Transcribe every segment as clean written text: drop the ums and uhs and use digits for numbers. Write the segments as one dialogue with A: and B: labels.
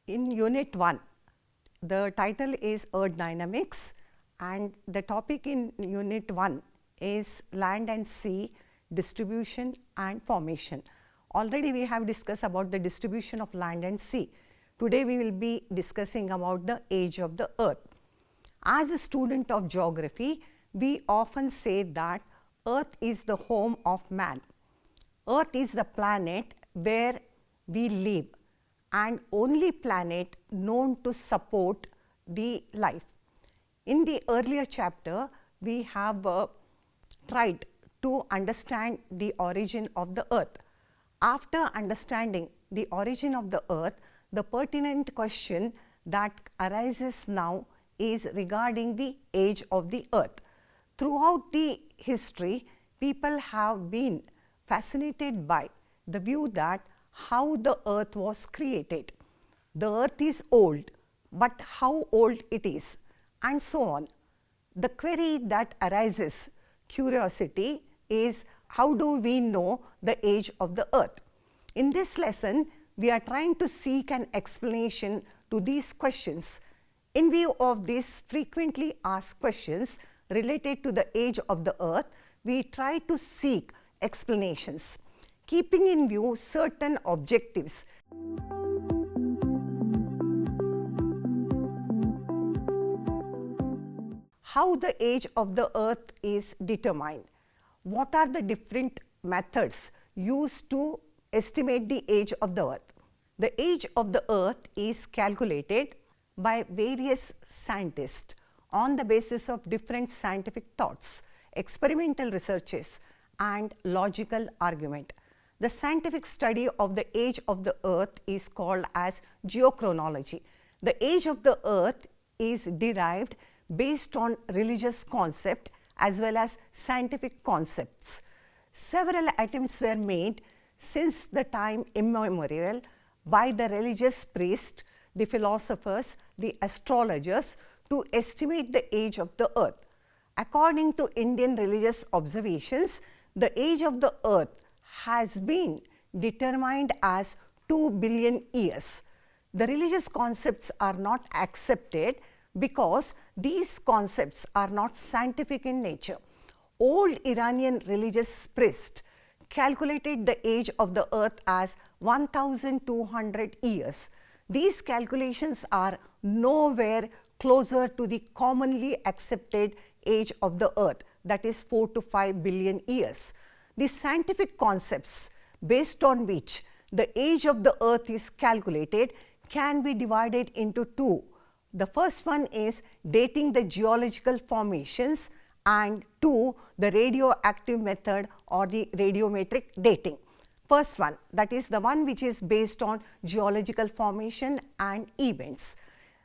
A: In Unit 1, the title is Earth Dynamics, and the topic in Unit 1 is land and sea distribution and formation. Already we have discussed about the distribution of land and sea. Today we will be discussing about the age of the earth. As a student of geography, we often say that earth is the home of man. Earth is the planet where we live and only planet known to support the life. In the earlier chapter, we have tried to understand the origin of the earth. After understanding the origin of the earth, the pertinent question that arises now is regarding the age of the earth. Throughout the history, people have been fascinated by the view that how the earth was created. The earth is old, but how old it is, and so on. The query that arises, curiosity, is how do we know the age of the earth? In this lesson, we are trying to seek an explanation to these questions. In view of these frequently asked questions related to the age of the earth, we try to seek explanations, keeping in view certain objectives. How the age of the earth is determined? What are the different methods used to estimate the age of the earth? The age of the earth is calculated by various scientists on the basis of different scientific thoughts, experimental researches, and logical argument. The scientific study of the age of the earth is called as geochronology. The age of the earth is derived based on religious concept as well as scientific concepts. Several attempts were made since the time immemorial by the religious priests, the philosophers, the astrologers to estimate the age of the earth. According to Indian religious observations, the age of the earth has been determined as 2 billion years. The religious concepts are not accepted because these concepts are not scientific in nature. Old Iranian religious priests calculated the age of the earth as 1200 years. These calculations are nowhere closer to the commonly accepted age of the earth, that is 4 to 5 billion years. The scientific concepts based on which the age of the earth is calculated can be divided into two. The first one is dating the geological formations, and two, the radioactive method or the radiometric dating. First one, that is the one which is based on geological formation and events.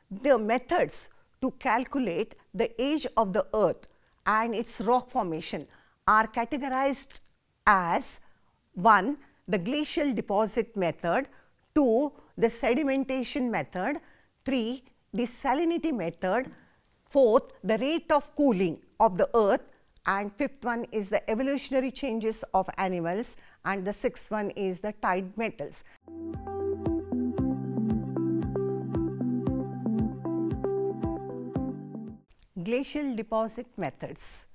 A: The methods to calculate the age of the earth and its rock formation are categorized as 1. The glacial deposit method, 2. the sedimentation method, 3. the salinity method, 4th. the rate of cooling of the earth, and 5th one is the evolutionary changes of animals, and the 6th one is the tide metals. Glacial deposit methods.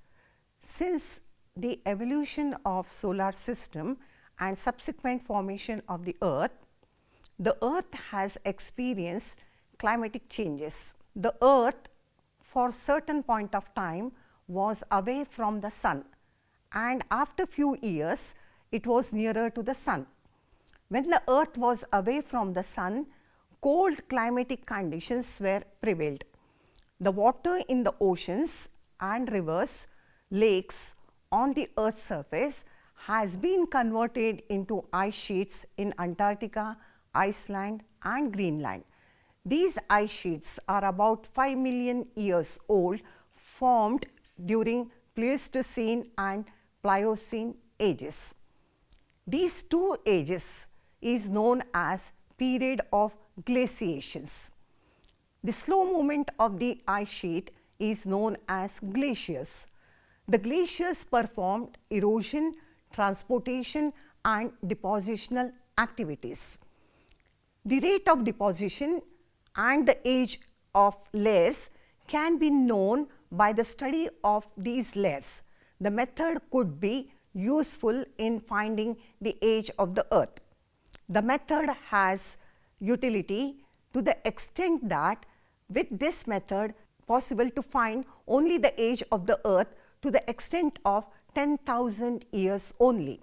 A: Since the evolution of solar system and subsequent formation of the earth has experienced climatic changes. The earth for certain point of time was away from the sun, and after few years it was nearer to the sun. When the earth was away from the sun, cold climatic conditions were prevailed. The water in the oceans and rivers, lakes on the earth's surface has been converted into ice sheets in Antarctica, Iceland, and Greenland. These ice sheets are about 5 million years old, formed during Pleistocene and Pliocene ages. These two ages is known as period of glaciations. The slow movement of the ice sheet is known as glaciers. The glaciers performed erosion, transportation, and depositional activities. The rate of deposition and the age of layers can be known by the study of these layers. The method could be useful in finding the age of the earth. The method has utility to the extent that with this method possible to find only the age of the earth to the extent of 10,000 years only.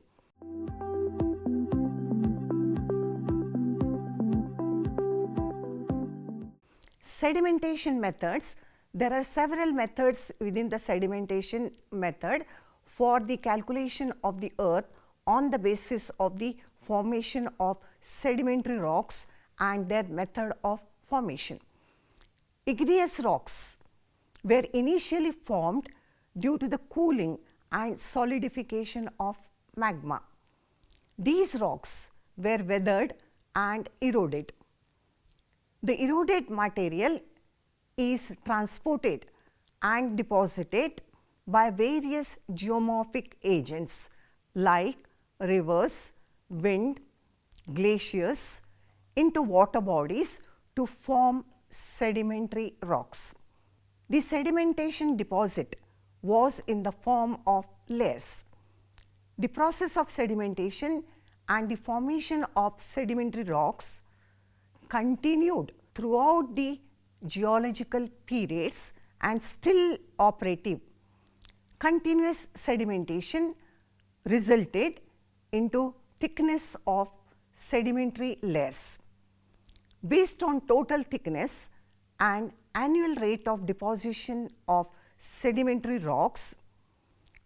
A: Sedimentation methods. There are several methods within the sedimentation method for the calculation of the earth on the basis of the formation of sedimentary rocks and their method of formation. Igneous rocks were initially formed due to the cooling and solidification of magma. These rocks were weathered and eroded. The eroded material is transported and deposited by various geomorphic agents like rivers, wind, glaciers into water bodies to form sedimentary rocks. The sedimentation deposit was in the form of layers. The process of sedimentation and the formation of sedimentary rocks continued throughout the geological periods and still operative. Continuous sedimentation resulted into thickness of sedimentary layers. Based on total thickness and annual rate of deposition of sedimentary rocks,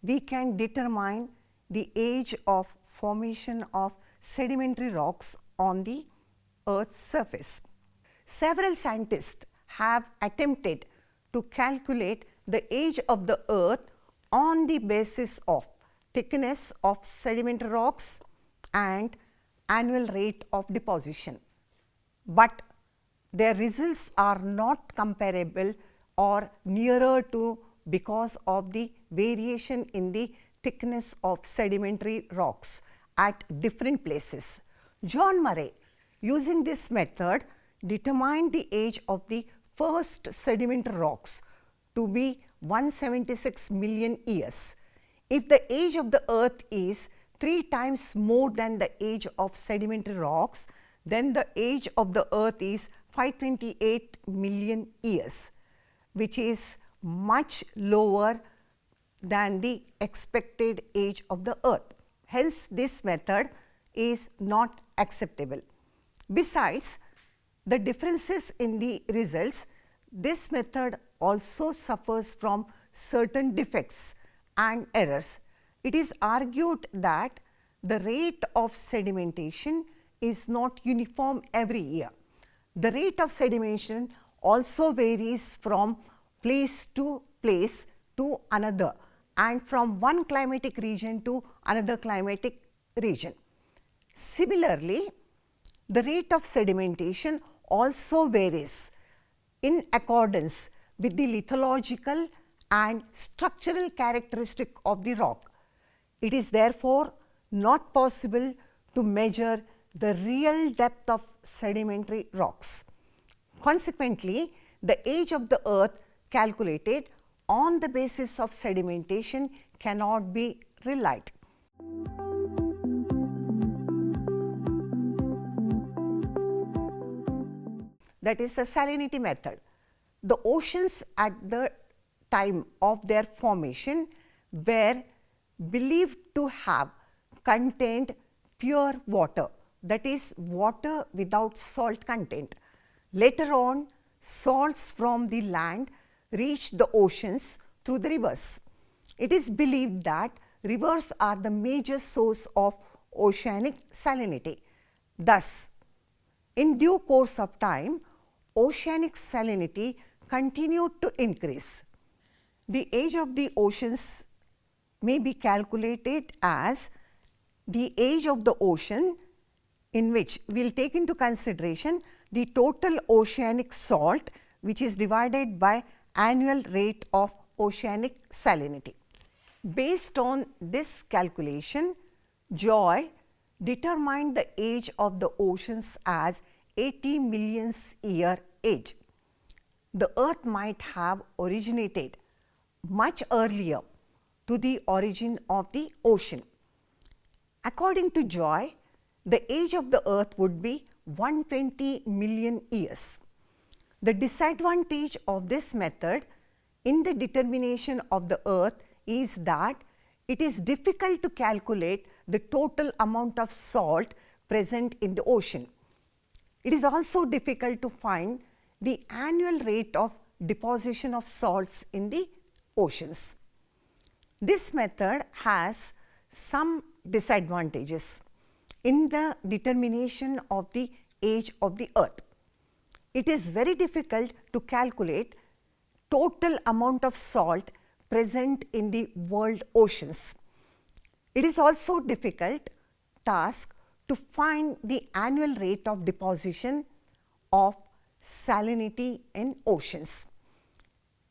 A: we can determine the age of formation of sedimentary rocks on the Earth's surface. Several scientists have attempted to calculate the age of the Earth on the basis of thickness of sedimentary rocks and annual rate of deposition, but their results are not comparable or nearer to because of the variation in the thickness of sedimentary rocks at different places. John Murray, using this method, determined the age of the first sedimentary rocks to be 176 million years. If the age of the Earth is 3 times more than the age of sedimentary rocks, then the age of the Earth is 528 million years, which is much lower than the expected age of the Earth. Hence, this method is not acceptable. Besides the differences in the results, this method also suffers from certain defects and errors. It is argued that the rate of sedimentation is not uniform every year. The rate of sedimentation also varies from place to another and from one climatic region to another climatic region. Similarly, the rate of sedimentation also varies in accordance with the lithological and structural characteristic of the rock. It is therefore not possible to measure the real depth of sedimentary rocks. Consequently, the age of the Earth calculated on the basis of sedimentation cannot be relied. That is the salinity method. The oceans at the time of their formation were believed to have contained pure water, that is water without salt content. Later on, salts from the land reached the oceans through the rivers. It is believed that rivers are the major source of oceanic salinity. Thus, in due course of time, oceanic salinity continued to increase. The age of the oceans may be calculated as the age of the ocean, in which we will take into consideration the total oceanic salt, which is divided by annual rate of oceanic salinity. Based on this calculation, Joy determined the age of the oceans as 80 million year age. The earth might have originated much earlier to the origin of the ocean. According to Joy, the age of the earth would be 120 million years. The disadvantage of this method in the determination of the earth is that it is difficult to calculate the total amount of salt present in the ocean. It is also difficult to find the annual rate of deposition of salts in the oceans. This method has some disadvantages in the determination of the age of the earth. It is very difficult to calculate total amount of salt present in the world oceans. It is also difficult task to find the annual rate of deposition of salinity in oceans.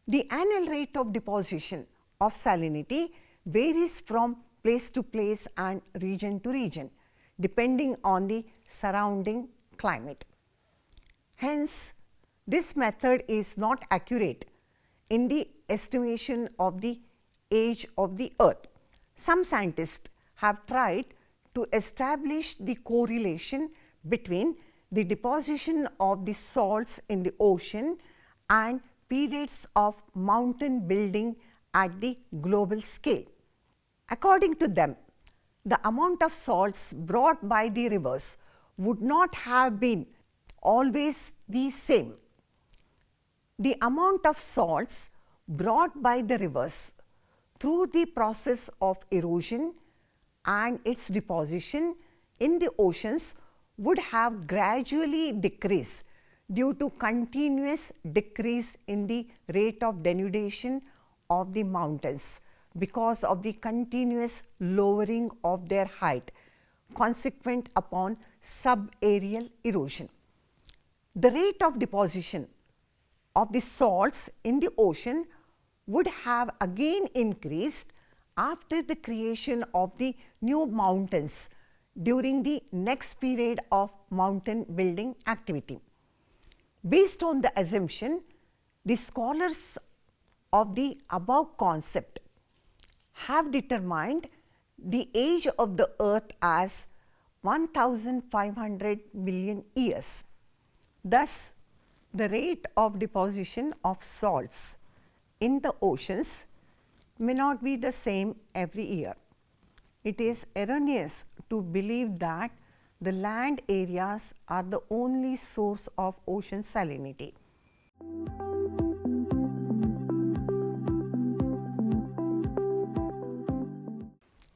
A: The annual rate of deposition of salinity varies from place to place and region to region, depending on the surrounding climate. Hence, this method is not accurate in the estimation of the age of the earth. Some scientists have tried to establish the correlation between the deposition of the salts in the ocean and periods of mountain building at the global scale. According to them, the amount of salts brought by the rivers would not have been always the same. The amount of salts brought by the rivers through the process of erosion and its deposition in the oceans would have gradually decreased due to continuous decrease in the rate of denudation of the mountains because of the continuous lowering of their height consequent upon subaerial erosion. The rate of deposition of the salts in the ocean would have again increased after the creation of the new mountains during the next period of mountain building activity. Based on the assumption, the scholars of the above concept have determined the age of the earth as 1500 million years. Thus, the rate of deposition of salts in the oceans may not be the same every year. It is erroneous to believe that the land areas are the only source of ocean salinity.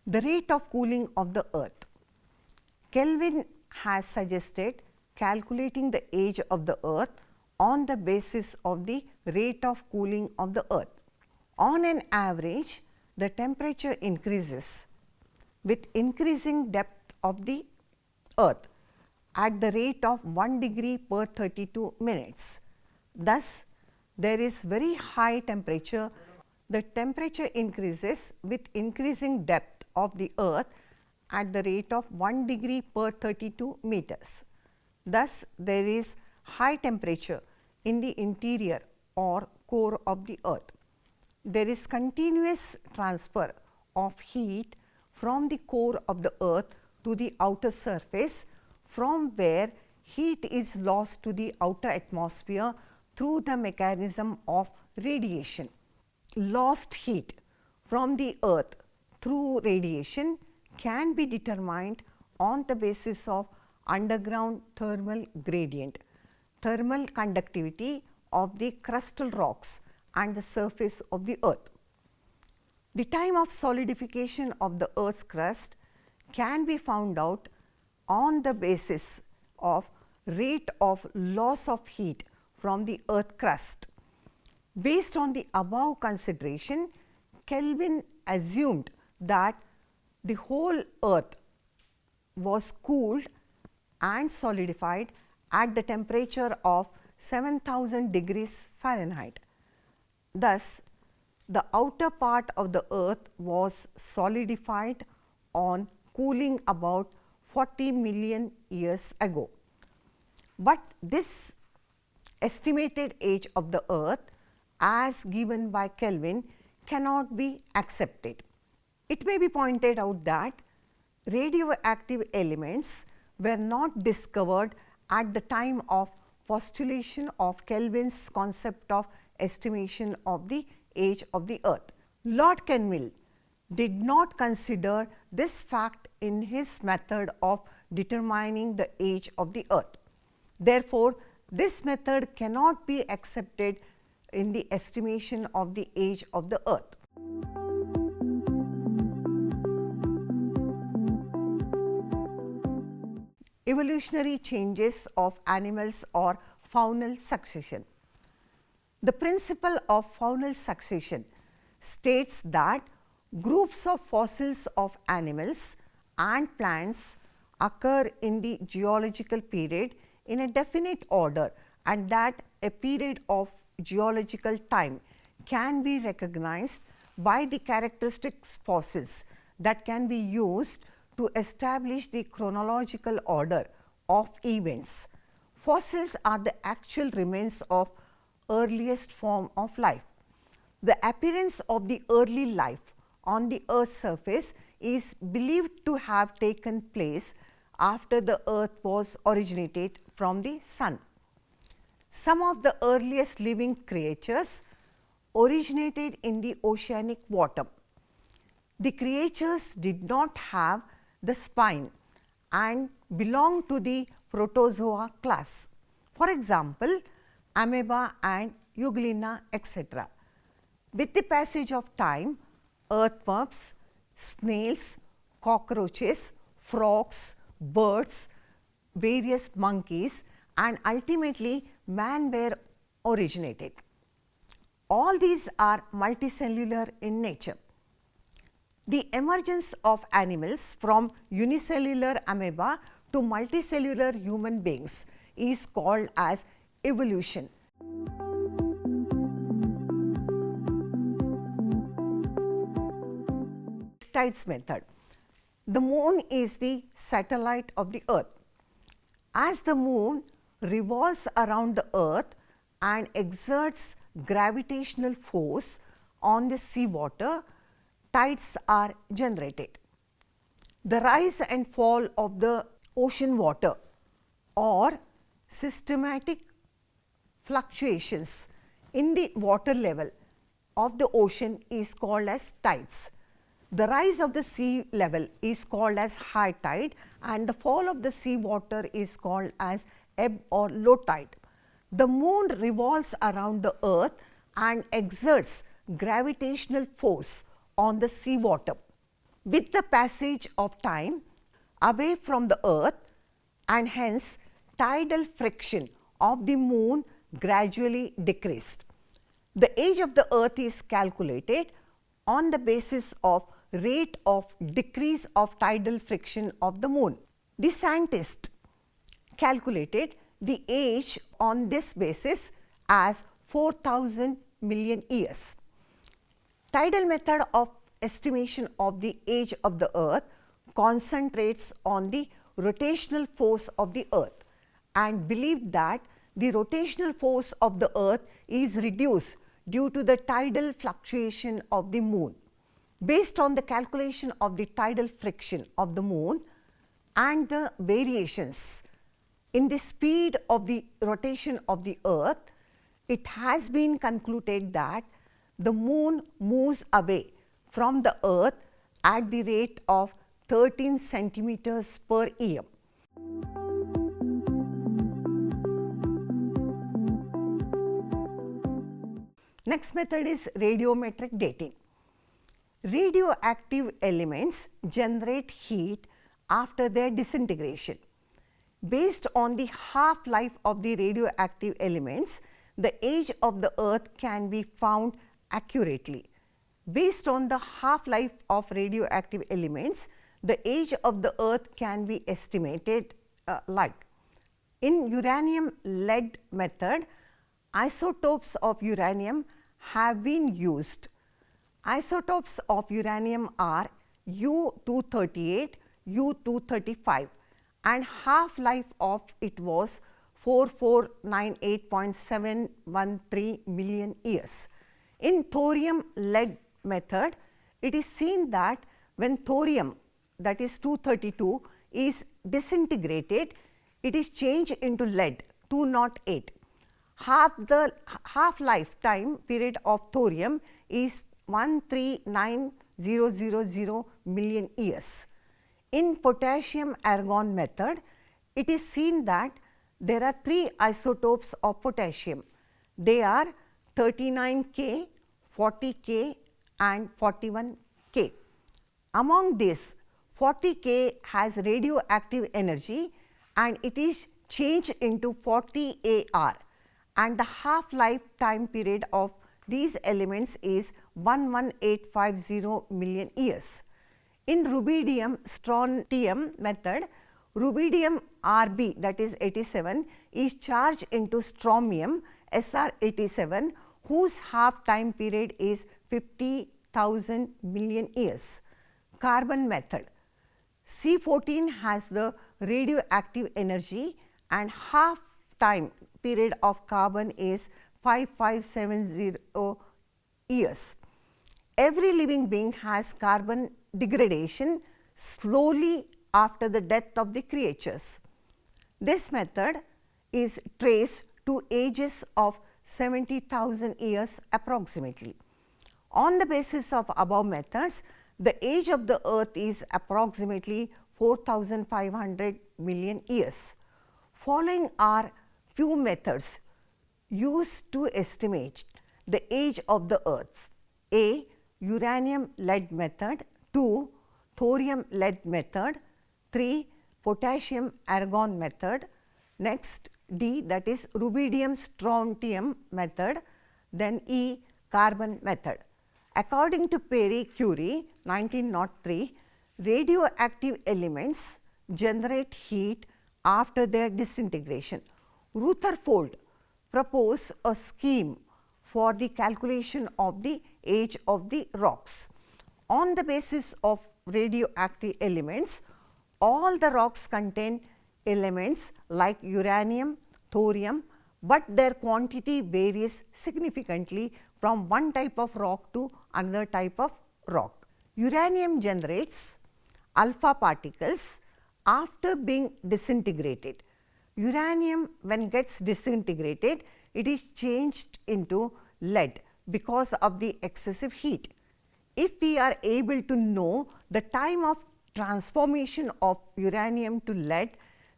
A: The rate of cooling of the earth. Kelvin has suggested calculating the age of the earth on the basis of the rate of cooling of the earth. On an average, the temperature increases with increasing depth of the earth at the rate of 1 degree per 32 minutes. Thus, there is very high temperature. The temperature increases with increasing depth of the earth at the rate of 1 degree per 32 meters. Thus, there is high temperature in the interior or core of the earth. There is continuous transfer of heat from the core of the earth to the outer surface, from where heat is lost to the outer atmosphere through the mechanism of radiation. Lost heat from the earth through radiation can be determined on the basis of underground thermal gradient, thermal conductivity of the crustal rocks and the surface of the earth. The time of solidification of the earth's crust can be found out on the basis of rate of loss of heat from the earth crust. Based on the above consideration, Kelvin assumed that the whole earth was cooled and solidified at the temperature of 7000 degrees Fahrenheit. Thus, the outer part of the earth was solidified on cooling about 40 million years ago. But this estimated age of the earth as given by Kelvin cannot be accepted. It may be pointed out that radioactive elements were not discovered at the time of postulation of Kelvin's concept of estimation of the age of the earth. Lord Kelvin did not consider this fact in his method of determining the age of the earth. Therefore, this method cannot be accepted in the estimation of the age of the earth. Evolutionary changes of animals or faunal succession. The principle of faunal succession states that groups of fossils of animals and plants occur in the geological period in a definite order, and that a period of geological time can be recognized by the characteristics fossils that can be used to establish the chronological order of events. Fossils are the actual remains of earliest form of life. The appearance of the early life on the earth's surface is believed to have taken place after the earth was originated from the sun. Some of the earliest living creatures originated in the oceanic water. The creatures did not have the spine and belong to the protozoa class. For example, amoeba and euglena, etc. With the passage of time, earthworms, snails, cockroaches, frogs, birds, various monkeys, and ultimately man were originated. All these are multicellular in nature. The emergence of animals from unicellular amoeba to multicellular human beings is called as evolution. Tides method. The moon is the satellite of the earth. As the moon revolves around the earth and exerts gravitational force on the seawater, tides are generated. The rise and fall of the ocean water or systematic fluctuations in the water level of the ocean is called as tides. The rise of the sea level is called as high tide, and the fall of the sea water is called as ebb or low tide. The moon revolves around the earth and exerts gravitational force on the sea water. With the passage of time away from the earth, and hence tidal friction of the moon gradually decreased. The age of the earth is calculated on the basis of rate of decrease of tidal friction of the moon. The scientist calculated the age on this basis as 4,000 million years. Tidal method of estimation of the age of the earth concentrates on the rotational force of the earth and believed that the rotational force of the earth is reduced due to the tidal fluctuation of the moon. Based on the calculation of the tidal friction of the moon and the variations in the speed of the rotation of the earth, it has been concluded that the moon moves away from the earth at the rate of 13 centimeters per year. Next method is radiometric dating. Radioactive elements generate heat after their disintegration. Based on the half-life of the radioactive elements, the age of the earth can be found accurately. Based on the half-life of radioactive elements, the age of the earth can be estimated like. In uranium-lead method, isotopes of uranium have been used. Isotopes of uranium are U-238, U-235, and half-life of it was 𝗂𝗃𝗃 million years. In thorium lead method, it is seen that when thorium, that is 232, is disintegrated, it is changed into lead 208. Half lifetime period of thorium is 139,000 million years. In potassium argon method, it is seen that there are 3 isotopes of potassium. They are 39K, 40K and 41K. Among this, 40K has radioactive energy and it is changed into 40 AR, and the half lifetime period of these elements is 11850 million years. In rubidium strontium method, rubidium Rb, that is 87, is charged into strontium Sr87, whose half time period is 50,000 million years. Carbon method, C14 has the radioactive energy and half time period of carbon is 5570 years. Every living being has carbon degradation slowly after the death of the creatures. This method is traced to ages of 70,000 years approximately. On the basis of above methods, the age of the earth is approximately 4,500 million years. Following are few methods used to estimate the age of the earth. A. Uranium lead method. 2. Thorium lead method. 3. Potassium argon method. Next, D, that is rubidium strontium method. Then E, carbon method. According to Curie 1903, radioactive elements generate heat after their disintegration. Rutherford proposed a scheme for the calculation of the age of the rocks. On the basis of radioactive elements, all the rocks contain elements like uranium, thorium, but their quantity varies significantly from one type of rock to another type of rock. Uranium generates alpha particles after being disintegrated. Uranium, when gets disintegrated, it is changed into lead because of the excessive heat. If we are able to know the time of transformation of uranium to lead,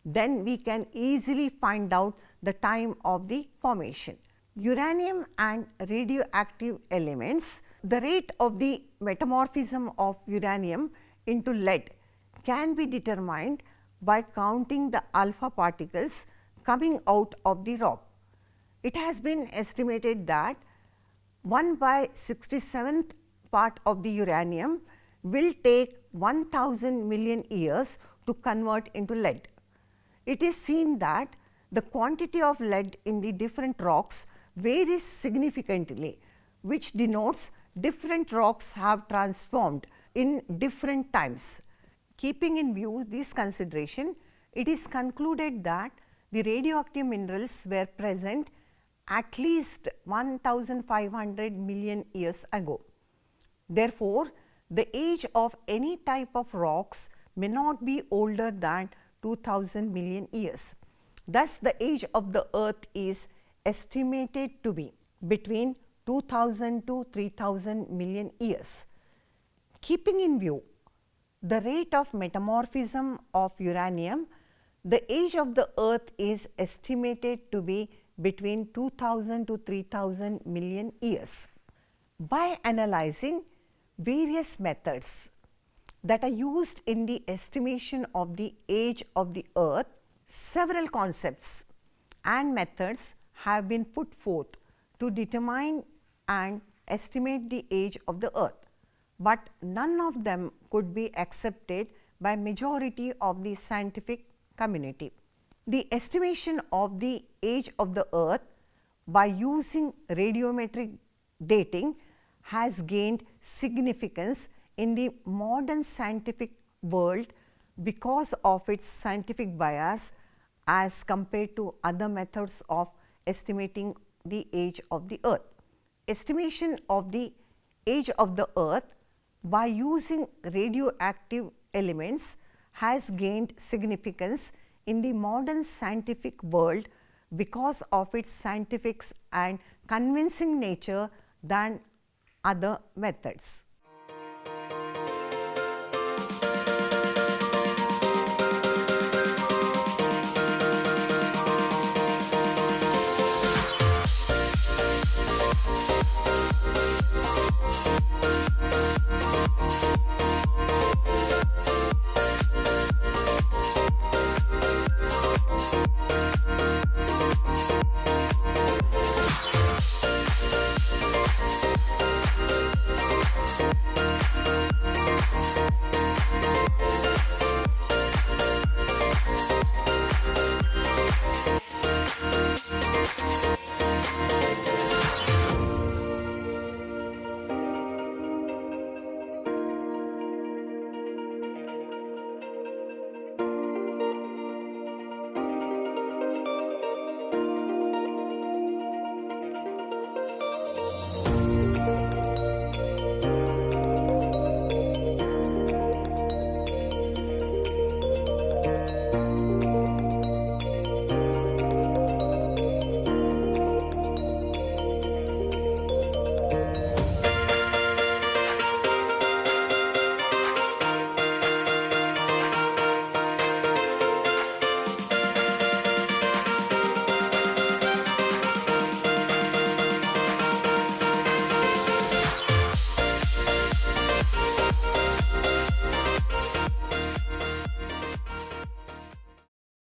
A: then we can easily find out the time of the formation. Uranium and radioactive elements, the rate of the metamorphism of uranium into lead can be determined by counting the alpha particles coming out of the rock. It has been estimated that 1/67th part of the uranium will take 1000 million years to convert into lead. It is seen that the quantity of lead in the different rocks varies significantly, which denotes different rocks have transformed in different times. Keeping in view this consideration, it is concluded that the radioactive minerals were present at least 1500 million years ago. Therefore, the age of any type of rocks may not be older than 2000 million years. Thus, the age of the earth is estimated to be between 2000 to 3000 million years. Keeping in view the rate of metamorphism of uranium, the age of the earth is estimated to be between 2000 to 3000 million years. By analyzing various methods that are used in the estimation of the age of the earth, several concepts and methods have been put forth to determine and estimate the age of the earth, but none of them could be accepted by majority of the scientific community. The estimation of the age of the earth by using radiometric dating has gained significance in the modern scientific world because of its scientific bias as compared to other methods of estimating the age of the earth. Estimation of the age of the earth by using radioactive elements has gained significance in the modern scientific world because of its scientific and convincing nature than other methods.